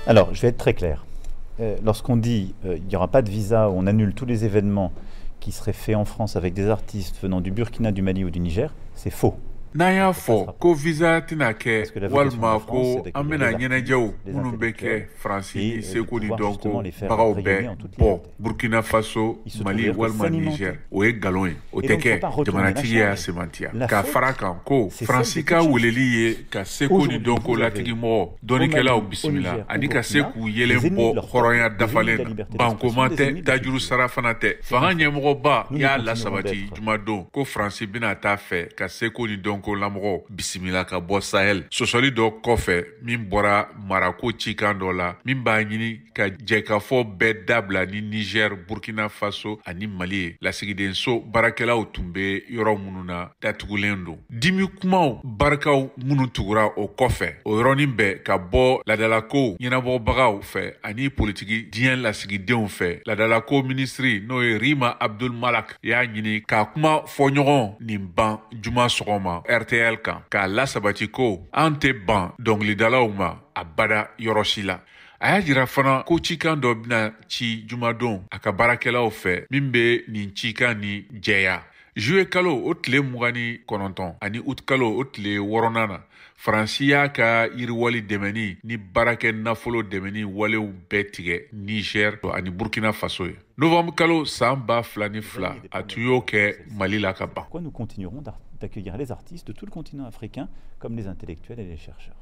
Alors, je vais être très clair. Lorsqu'on dit il n'y aura pas de visa, on annule tous les événements qui seraient faits en France avec des artistes venant du Burkina, du Mali ou du Niger, c'est faux. N'an Ça ne y'a peut pas se fɔ rappeler. ko visa tɛna Parce kɛ que la vocation de walima la France, c'est ko an d'accueillir bɛna les ɲɛnajɛw artistes, les minnu bɛ kɛ intellectuels faransi et ni de seko ni pouvoir justement dɔnko les faire bagaw rayonner bɛ en toute bɔ liberté. burkina faso Il se mali trouve que walima sédimenté. niger o ye nkalon ye o Et tɛ donc, il ne faut kɛ pas retourner la jamanatigi y'a charge. semantiya La k'a faute, fara kan ko c'est faransi celle des ka putschistes. weleli ye ka seko ni Aujourd'hui, dɔnko vous avez latigi mɔgɔ au dɔnnikɛlaw Mali, au bisimila Niger, au ani ka se Burkina, k'u des yelen ennemis de bɔ leur hɔrɔnya peuple, des ennemis de dafalen la na liberté bankoman d'expression, des ennemis tɛ de la tajuru culture. sara fana tɛ C'est un fanga fait. ɲɛmɔgɔba Nous y'a continuerons lasabati d'être jumadon ko faransi bɛna taa fɛ ka seko ni dɔnko lamɔgɔw bisimila ka bɔ sahel sɔsɔli dɔ kɔfɛ min bɔra marako cikan dɔ la min b'a ɲini ka jɛkafɔ bɛɛ dabila ni niger burkina faso ani mali ye lasigidenso baarakɛlaw tun bɛ yɔrɔ minnu na datugulen don dimi kumaw barikaw minnu tugura o kɔfɛ o yɔrɔnin bɛɛ ka bɔ ladalakow ɲɛnabɔbagaw fɛ ani politiki diɲɛ lasigidenw fɛ ladalako minisiri n'o ye rima abdul malak y'a ɲini k'a kuma fɔ ɲɔgɔn nin ban juma sɔgɔma rtl kan k'a lasabati ko an tɛ ban dɔnkilidalaw ma abada yɔrɔ si la a y'a jira fana ko cikan dɔ bɛna ci jumadon a ka baarakɛlaw fɛ min bɛ nin cikan ni jɛya juye kalo o tile 29 ani ut kalo o tile 8nan na faransi y'a ka yiriwali dɛmɛni ni baarakɛ nafolo dɛmɛni walew bɛɛ tigɛ niger ani burkina faso ye novembre kalo san 2002 a tun y'o kɛ mali la ka ban. Pourquoi nous continuerons d'accueillir les artistes de tout le continent africain comme les intellectuels et les chercheurs.